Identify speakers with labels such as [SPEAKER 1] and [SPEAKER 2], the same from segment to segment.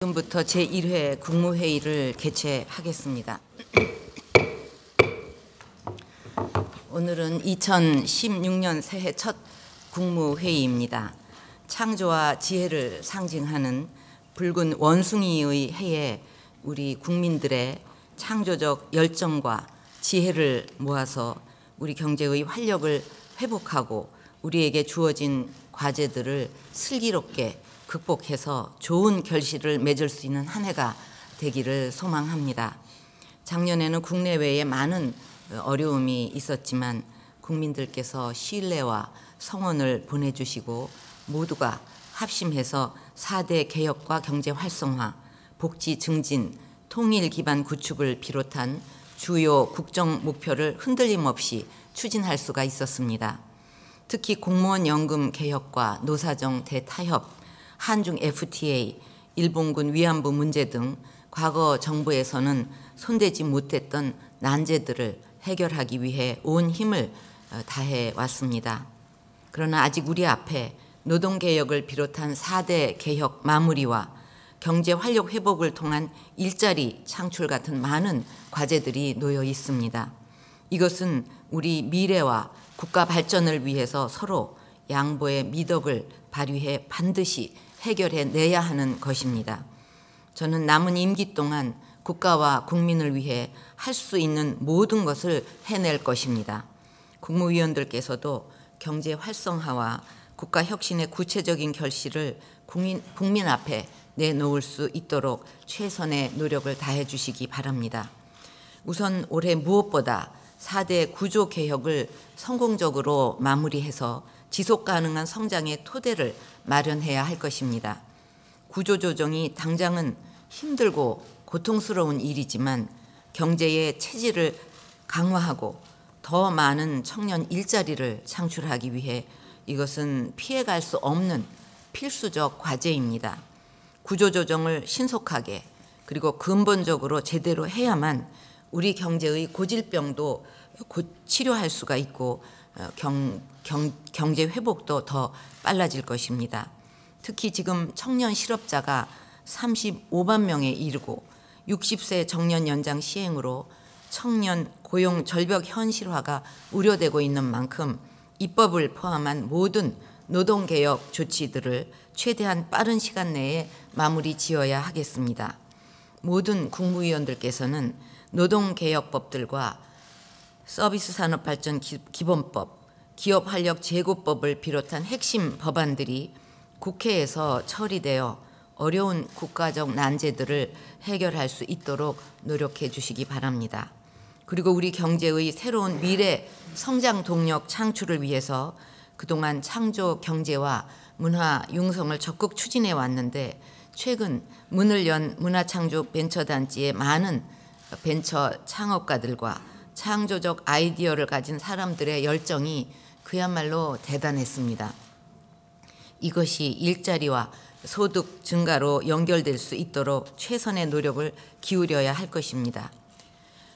[SPEAKER 1] 지금부터 제1회 국무회의를 개최하겠습니다. 오늘은 2016년 새해 첫 국무회의입니다. 창조와 지혜를 상징하는 붉은 원숭이의 해에 우리 국민들의 창조적 열정과 지혜를 모아서 우리 경제의 활력을 회복하고 우리에게 주어진 과제들을 슬기롭게 극복해서 좋은 결실을 맺을 수 있는 한 해가 되기를 소망합니다. 작년에는 국내외에 많은 어려움이 있었지만 국민들께서 신뢰와 성원을 보내주시고 모두가 합심해서 4대 개혁과 경제 활성화, 복지 증진, 통일 기반 구축을 비롯한 주요 국정 목표를 흔들림 없이 추진할 수가 있었습니다. 특히 공무원 연금 개혁과 노사정 대타협, 한중 FTA, 일본군 위안부 문제 등 과거 정부에서는 손대지 못했던 난제들을 해결하기 위해 온 힘을 다해 왔습니다. 그러나 아직 우리 앞에 노동개혁을 비롯한 4대 개혁 마무리와 경제 활력 회복을 통한 일자리 창출 같은 많은 과제들이 놓여 있습니다. 이것은 우리 미래와 국가 발전을 위해서 서로 양보의 미덕을 발휘해 반드시 해결해내야 하는 것입니다. 저는 남은 임기 동안 국가와 국민을 위해 할 수 있는 모든 것을 해낼 것입니다. 국무위원들께서도 경제 활성화와 국가 혁신의 구체적인 결실을 국민 앞에 내놓을 수 있도록 최선의 노력을 다해 주시기 바랍니다. 우선 올해 무엇보다 4대 구조 개혁을 성공적으로 마무리해서 지속 가능한 성장의 토대를 마련해야 할 것입니다. 구조조정이 당장은 힘들고 고통스러운 일이지만 경제의 체질을 강화하고 더 많은 청년 일자리를 창출하기 위해 이것은 피해갈 수 없는 필수적 과제입니다. 구조조정을 신속하게 그리고 근본적으로 제대로 해야만 우리 경제의 고질병도 치료할 수가 있고 경제 회복도 더 빨라질 것입니다. 특히 지금 청년 실업자가 35만 명에 이르고 60세 정년 연장 시행으로 청년 고용 절벽 현실화가 우려되고 있는 만큼 입법을 포함한 모든 노동개혁 조치들을 최대한 빠른 시간 내에 마무리 지어야 하겠습니다. 모든 국무위원들께서는 노동개혁법들과 서비스산업발전 기본법, 기업활력제고법을 비롯한 핵심 법안들이 국회에서 처리되어 어려운 국가적 난제들을 해결할 수 있도록 노력해 주시기 바랍니다. 그리고 우리 경제의 새로운 미래 성장 동력 창출을 위해서 그동안 창조 경제와 문화 융성을 적극 추진해 왔는데 최근 문을 연 문화창조 벤처단지의 많은 벤처 창업가들과 창조적 아이디어를 가진 사람들의 열정이 그야말로 대단했습니다. 이것이 일자리와 소득 증가로 연결될 수 있도록 최선의 노력을 기울여야 할 것입니다.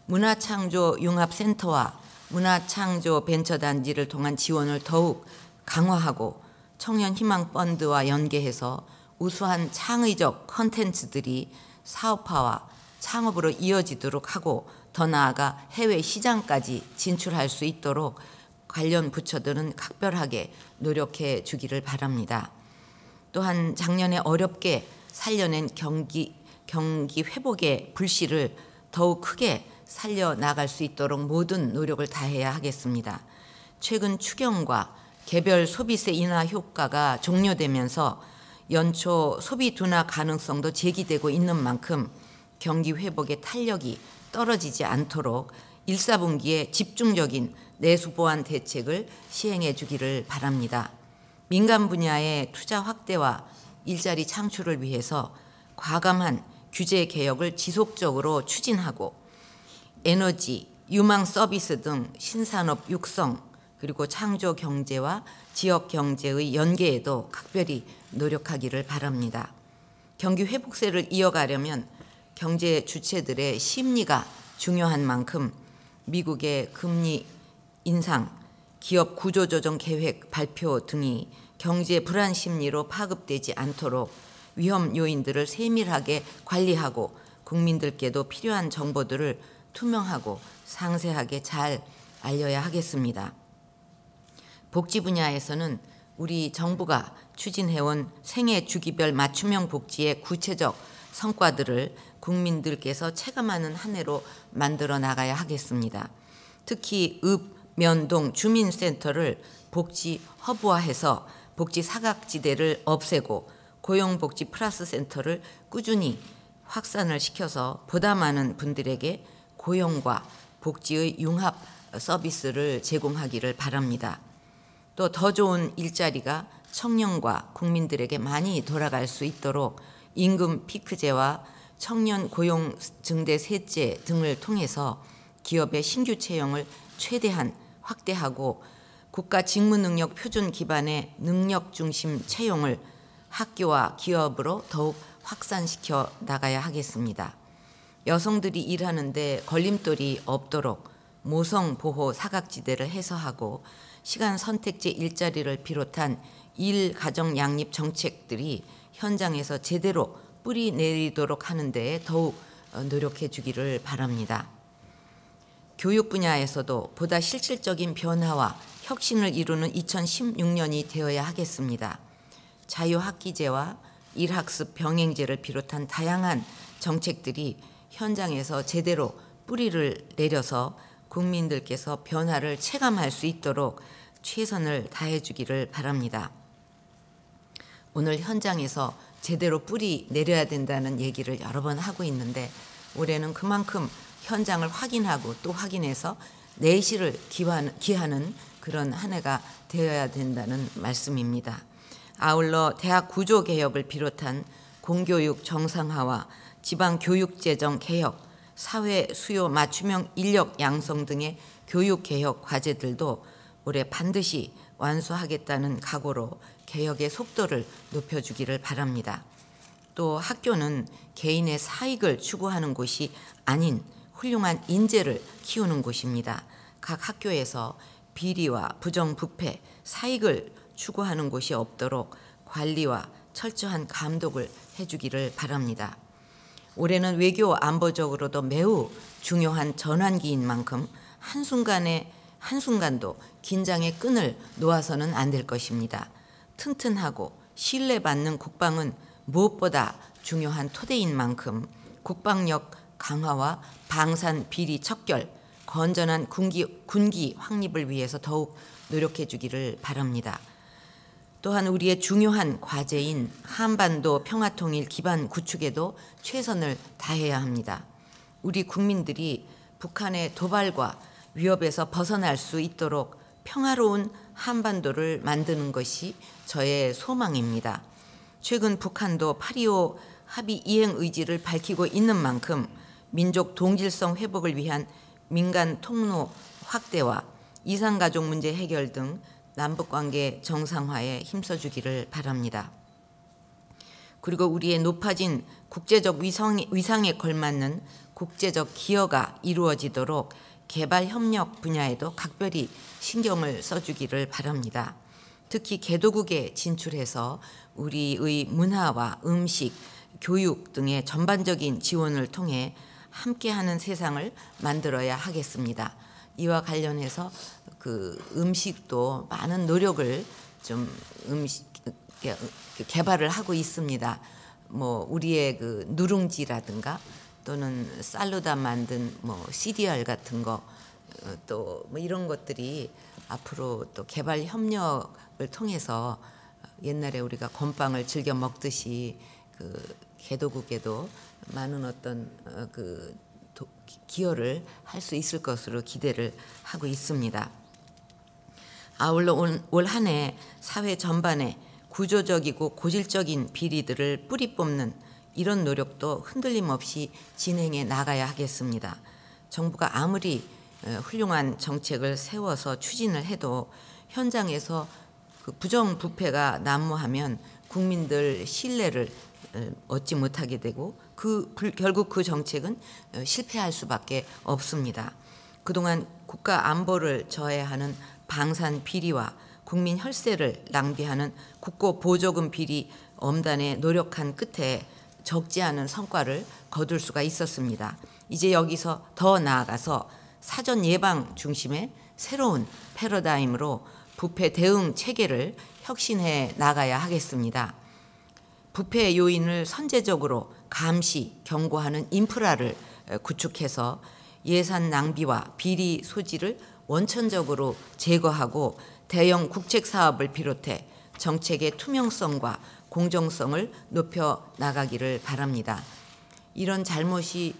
[SPEAKER 1] 문화창조 융합센터와 문화창조 벤처단지를 통한 지원을 더욱 강화하고 청년희망펀드와 연계해서 우수한 창의적 컨텐츠들이 사업화와 창업으로 이어지도록 하고 더 나아가 해외 시장까지 진출할 수 있도록 관련 부처들은 각별하게 노력해 주기를 바랍니다. 또한 작년에 어렵게 살려낸 경기 회복의 불씨를 더욱 크게 살려나갈 수 있도록 모든 노력을 다해야 하겠습니다. 최근 추경과 개별 소비세 인하 효과가 종료되면서 연초 소비 둔화 가능성도 제기되고 있는 만큼 경기 회복의 탄력이 떨어지지 않도록 1, 4분기에 집중적인 내수 보완 대책을 시행해 주기를 바랍니다. 민간 분야의 투자 확대와 일자리 창출을 위해서 과감한 규제 개혁을 지속적으로 추진하고 에너지, 유망 서비스 등 신산업 육성 그리고 창조 경제와 지역 경제의 연계에도 각별히 노력하기를 바랍니다. 경기 회복세를 이어가려면 경제 주체들의 심리가 중요한 만큼 미국의 금리 인상, 기업 구조조정 계획 발표 등이 경제 불안 심리로 파급되지 않도록 위험 요인들을 세밀하게 관리하고 국민들께도 필요한 정보들을 투명하고 상세하게 잘 알려야 하겠습니다. 복지 분야에서는 우리 정부가 추진해온 생애 주기별 맞춤형 복지의 구체적 성과들을 국민들께서 체감하는 한 해로 만들어 나가야 하겠습니다. 특히 읍, 면동 주민센터를 복지 허브화해서 복지 사각지대를 없애고 고용복지 플러스 센터를 꾸준히 확산을 시켜서 보다 많은 분들에게 고용과 복지의 융합 서비스를 제공하기를 바랍니다. 또 더 좋은 일자리가 청년과 국민들에게 많이 돌아갈 수 있도록 임금 피크제와 청년 고용 증대 세제 등을 통해서 기업의 신규 채용을 최대한 확대하고 국가 직무 능력 표준 기반의 능력 중심 채용을 학교와 기업으로 더욱 확산시켜 나가야 하겠습니다. 여성들이 일하는데 걸림돌이 없도록 모성 보호 사각지대를 해소하고 시간 선택제 일자리를 비롯한 일 가정 양립 정책들이 현장에서 제대로 뿌리 내리도록 하는 데에 더욱 노력해 주기를 바랍니다. 교육 분야에서도 보다 실질적인 변화와 혁신을 이루는 2016년이 되어야 하겠습니다. 자유학기제와 일학습 병행제를 비롯한 다양한 정책들이 현장에서 제대로 뿌리를 내려서 국민들께서 변화를 체감할 수 있도록 최선을 다해 주기를 바랍니다. 오늘 현장에서 제대로 뿌리 내려야 된다는 얘기를 여러 번 하고 있는데 올해는 그만큼 현장을 확인하고 또 확인해서 내실을 기하는 그런 한 해가 되어야 된다는 말씀입니다. 아울러 대학 구조 개혁을 비롯한 공교육 정상화와 지방교육재정 개혁, 사회 수요 맞춤형 인력 양성 등의 교육 개혁 과제들도 올해 반드시 완수하겠다는 각오로 개혁의 속도를 높여주기를 바랍니다. 또 학교는 개인의 사익을 추구하는 곳이 아닌 훌륭한 인재를 키우는 곳입니다. 각 학교에서 비리와 부정부패, 사익을 추구하는 곳이 없도록 관리와 철저한 감독을 해주기를 바랍니다. 올해는 외교 안보적으로도 매우 중요한 전환기인 만큼 한순간도 긴장의 끈을 놓아서는 안 될 것입니다. 튼튼하고 신뢰받는 국방은 무엇보다 중요한 토대인 만큼 국방력 강화와 방산 비리 척결, 건전한 군기 확립을 위해서 더욱 노력해 주기를 바랍니다. 또한 우리의 중요한 과제인 한반도 평화통일 기반 구축에도 최선을 다해야 합니다. 우리 국민들이 북한의 도발과 위협에서 벗어날 수 있도록 평화로운 한반도를 만드는 것이 저의 소망입니다. 최근 북한도 8.25 합의 이행 의지를 밝히고 있는 만큼 민족 동질성 회복을 위한 민간 통로 확대와 이산가족 문제 해결 등 남북관계 정상화에 힘써주기를 바랍니다. 그리고 우리의 높아진 국제적 위상에 걸맞는 국제적 기여가 이루어지도록 개발협력 분야에도 각별히 신경을 써주기를 바랍니다. 특히 개도국에 진출해서 우리의 문화와 음식, 교육 등의 전반적인 지원을 통해 함께하는 세상을 만들어야 하겠습니다. 이와 관련해서 그 음식도 많은 노력을 좀 개발을 하고 있습니다. 뭐 우리의 그 누룽지라든가 또는 쌀로다 만든 뭐 시리얼 같은 거 또 뭐 이런 것들이 앞으로 또 개발 협력을 통해서 옛날에 우리가 건빵을 즐겨 먹듯이 그 개도국에도 많은 어떤 그 기여를 할 수 있을 것으로 기대를 하고 있습니다. 아울러 올 한 해 사회 전반에 구조적이고 고질적인 비리들을 뿌리 뽑는 이런 노력도 흔들림 없이 진행해 나가야 하겠습니다. 정부가 아무리 훌륭한 정책을 세워서 추진을 해도 현장에서 그 부정부패가 난무하면 국민들 신뢰를 얻지 못하게 되고 결국 그 정책은 실패할 수밖에 없습니다. 그동안 국가 안보를 저해하는 방산 비리와 국민 혈세를 낭비하는 국고 보조금 비리 엄단에 노력한 끝에 적지 않은 성과를 거둘 수가 있었습니다. 이제 여기서 더 나아가서 사전 예방 중심의 새로운 패러다임으로 부패 대응 체계를 혁신해 나가야 하겠습니다. 부패 요인을 선제적으로 감시, 경고하는 인프라를 구축해서 예산 낭비와 비리 소지를 원천적으로 제거하고 대형 국책 사업을 비롯해 정책의 투명성과 공정성을 높여 나가기를 바랍니다. 이런 잘못이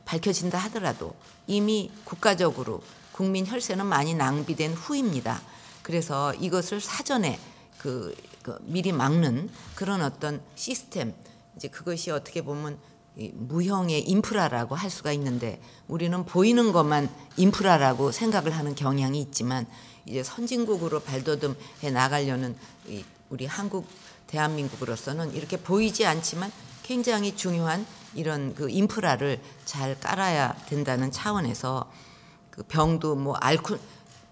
[SPEAKER 1] 밝혀진다 하더라도 이미 국가적으로 국민 혈세는 많이 낭비된 후입니다. 그래서 이것을 사전에 미리 막는 그런 어떤 시스템, 이제 그것이 어떻게 보면 무형의 인프라라고 할 수가 있는데 우리는 보이는 것만 인프라라고 생각을 하는 경향이 있지만 이제 선진국으로 발돋움해 나가려는 우리 한국 대한민국으로서는 이렇게 보이지 않지만 굉장히 중요한 이런 그 인프라를 잘 깔아야 된다는 차원에서 그 병도 뭐 앓고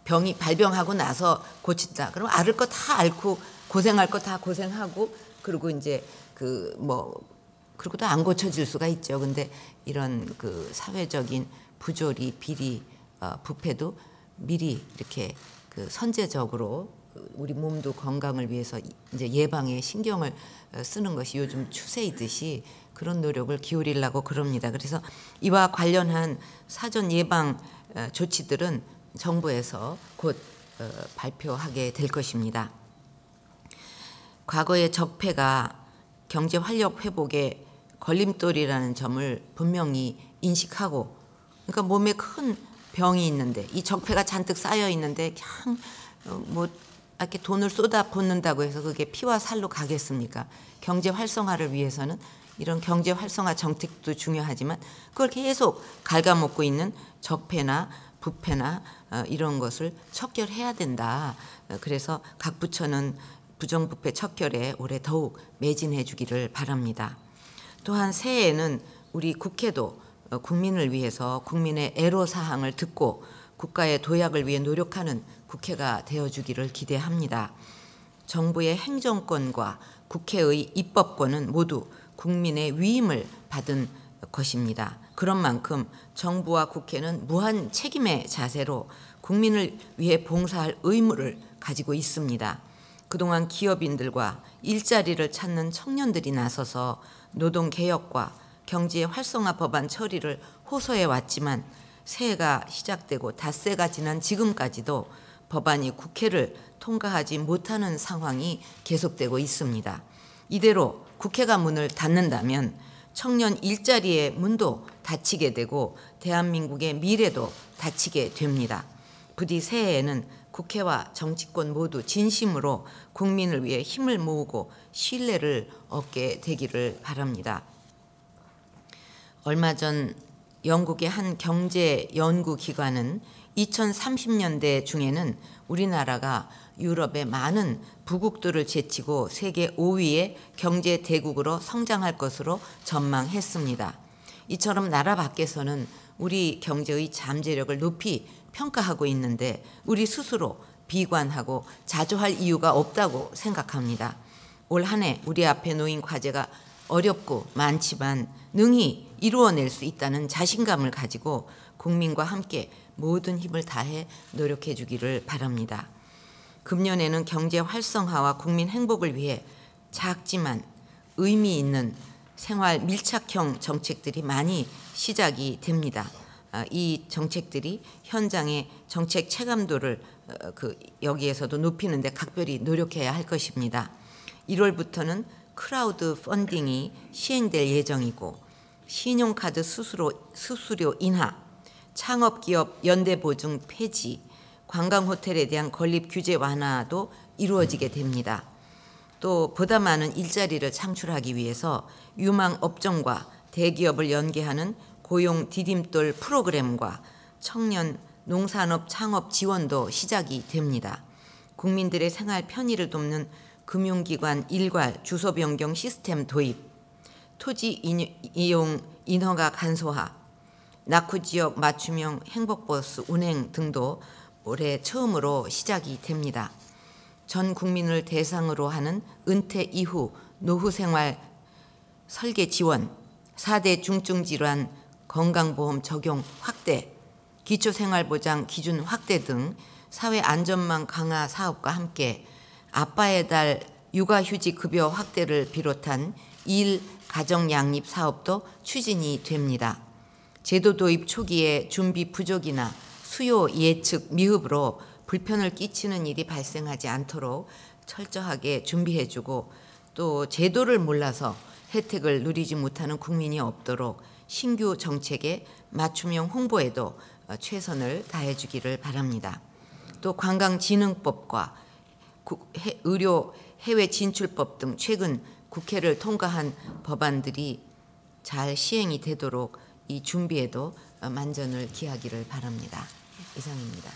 [SPEAKER 1] 병이 발병하고 나서 고친다. 그럼 앓을 거 다 앓고 고생할 거 다 고생하고 그리고 이제 그리고도 안 고쳐질 수가 있죠. 근데 이런 그 사회적인 부조리, 비리, 부패도 미리 이렇게 그 선제적으로 우리 몸도 건강을 위해서 이제 예방에 신경을 쓰는 것이 요즘 추세이듯이 그런 노력을 기울이려고 그럽니다. 그래서 이와 관련한 사전 예방 조치들은 정부에서 곧 발표하게 될 것입니다. 과거의 적폐가 경제 활력 회복의 걸림돌이라는 점을 분명히 인식하고, 그러니까 몸에 큰 병이 있는데 이 적폐가 잔뜩 쌓여 있는데 그냥 뭐 이렇게 돈을 쏟아 붓는다고 해서 그게 피와 살로 가겠습니까? 경제 활성화를 위해서는 이런 경제 활성화 정책도 중요하지만 그걸 계속 갉아먹고 있는 적폐나 부패나 이런 것을 척결해야 된다. 그래서 각 부처는 부정부패 척결에 올해 더욱 매진해 주기를 바랍니다. 또한 새해에는 우리 국회도 국민을 위해서 국민의 애로사항을 듣고 국가의 도약을 위해 노력하는 국회가 되어주기를 기대합니다. 정부의 행정권과 국회의 입법권은 모두 국민의 위임을 받은 것입니다. 그런 만큼 정부와 국회는 무한 책임의 자세로 국민을 위해 봉사할 의무를 가지고 있습니다. 그동안 기업인들과 일자리를 찾는 청년들이 나서서 노동개혁과 경제 활성화 법안 처리를 호소해 왔지만 새해가 시작되고 닷새가 지난 지금까지도 법안이 국회를 통과하지 못하는 상황이 계속되고 있습니다. 이대로 국회가 문을 닫는다면 청년 일자리의 문도 닫히게 되고 대한민국의 미래도 닫히게 됩니다. 부디 새해에는 국회와 정치권 모두 진심으로 국민을 위해 힘을 모으고 신뢰를 얻게 되기를 바랍니다. 얼마 전 영국의 한 경제 연구기관은 2030년대 중에는 우리나라가 유럽의 많은 부국들을 제치고 세계 5위의 경제 대국으로 성장할 것으로 전망했습니다. 이처럼 나라 밖에서는 우리 경제의 잠재력을 높이 평가하고 있는데 우리 스스로 비관하고 자조할 이유가 없다고 생각합니다. 올 한 해 우리 앞에 놓인 과제가 어렵고 많지만 능히 이루어낼 수 있다는 자신감을 가지고 국민과 함께 모든 힘을 다해 노력해 주기를 바랍니다. 금년에는 경제 활성화와 국민 행복을 위해 작지만 의미 있는 생활 밀착형 정책들이 많이 시작이 됩니다. 이 정책들이 현장의 정책 체감도를 여기에서도 높이는 데 각별히 노력해야 할 것입니다. 1월부터는 크라우드 펀딩이 시행될 예정이고 신용카드 수수료 인하, 창업기업 연대보증 폐지, 관광호텔에 대한 건립 규제 완화도 이루어지게 됩니다. 또 보다 많은 일자리를 창출하기 위해서 유망업종과 대기업을 연계하는 고용 디딤돌 프로그램과 청년 농산업 창업 지원도 시작이 됩니다. 국민들의 생활 편의를 돕는 금융기관 일괄 주소 변경 시스템 도입, 토지 이용 인허가 간소화, 낙후지역 맞춤형 행복버스 운행 등도 올해 처음으로 시작이 됩니다. 전 국민을 대상으로 하는 은퇴 이후 노후 생활 설계 지원, 4대 중증질환 건강보험 적용 확대, 기초생활보장 기준 확대 등 사회 안전망 강화 사업과 함께 아빠의 달 육아휴직 급여 확대를 비롯한 일 가정 양립 사업도 추진이 됩니다. 제도 도입 초기에 준비 부족이나 수요 예측 미흡으로 불편을 끼치는 일이 발생하지 않도록 철저하게 준비해주고, 또 제도를 몰라서 혜택을 누리지 못하는 국민이 없도록 신규 정책의 맞춤형 홍보에도 최선을 다해주기를 바랍니다. 또 관광진흥법과 의료 해외 진출법 등 최근 국회를 통과한 법안들이 잘 시행이 되도록 이 준비에도 만전을 기하기를 바랍니다. 이상입니다.